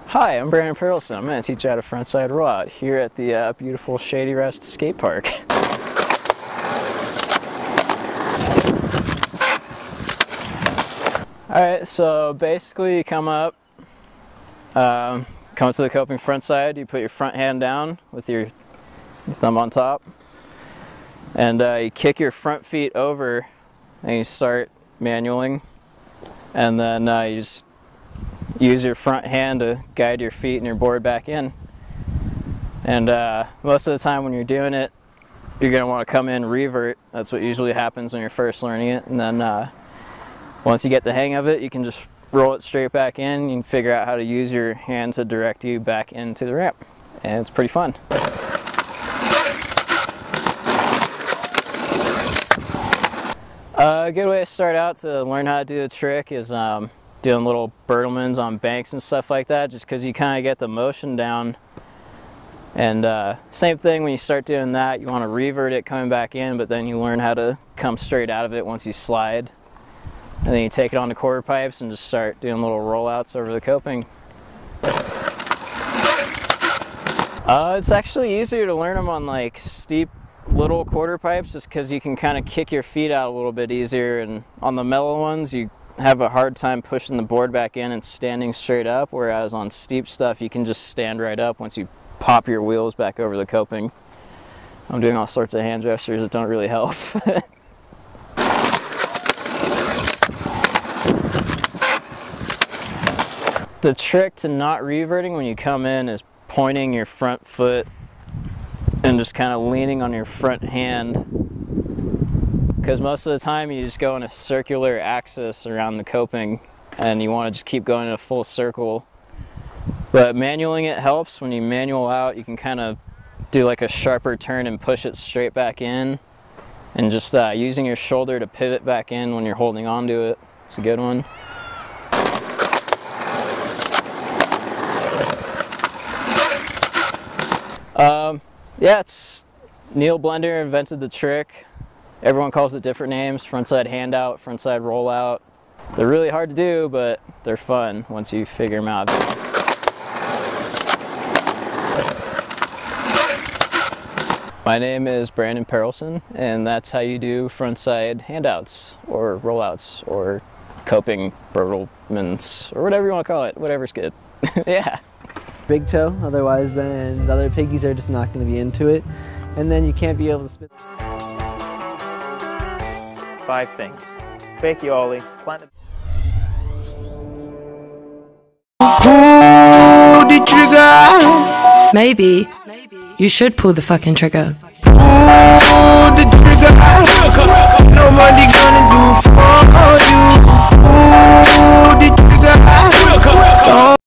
Hi, I'm Perelson. I'm going to teach you how to frontside rollout here at the beautiful Shady Rest skate park. Alright, so basically you come up, come to the coping frontside, you put your front hand down with your thumb on top, and you kick your front feet over and you start manualing, and then you just use your front hand to guide your feet and your board back in. And most of the time when you're doing it, you're going to want to come in revert. That's what usually happens when you're first learning it. And then once you get the hang of it, you can just roll it straight back in. You can figure out how to use your hand to direct you back into the ramp. And it's pretty fun. A good way to start out to learn how to do the trick is doing little Bertelmans on banks and stuff like that, just because you kind of get the motion down. And same thing when you start doing that, you want to revert it coming back in, but then you learn how to come straight out of it once you slide. And then you take it on the quarter pipes and just start doing little rollouts over the coping. It's actually easier to learn them on like steep little quarter pipes, just because you can kind of kick your feet out a little bit easier, and on the mellow ones you have a hard time pushing the board back in and standing straight up, whereas on steep stuff you can just stand right up once you pop your wheels back over the coping. I'm doing all sorts of hand gestures that don't really help. The trick to not reverting when you come in is pointing your front foot and just kind of leaning on your front hand, because most of the time you just go in a circular axis around the coping and you want to just keep going in a full circle. But manualing it helps. When you manual out, you can kind of do like a sharper turn and push it straight back in, and just using your shoulder to pivot back in when you're holding on to it. It's a good one. Yeah, it's Neil Blender invented the trick. Everyone calls it different names: frontside handout, frontside rollout. They're really hard to do, but they're fun once you figure them out. My name is Perelson, and that's how you do frontside handouts, or rollouts, or coping Bertelmans, or whatever you want to call it. Whatever's good. Yeah. Big toe, otherwise then the other piggies are just not going to be into it, and then you can't be able to spit. 5 things. Fake the ollie, plant the... Pull the trigger. Maybe you should pull the fucking trigger. Pull the trigger. Nobody gonna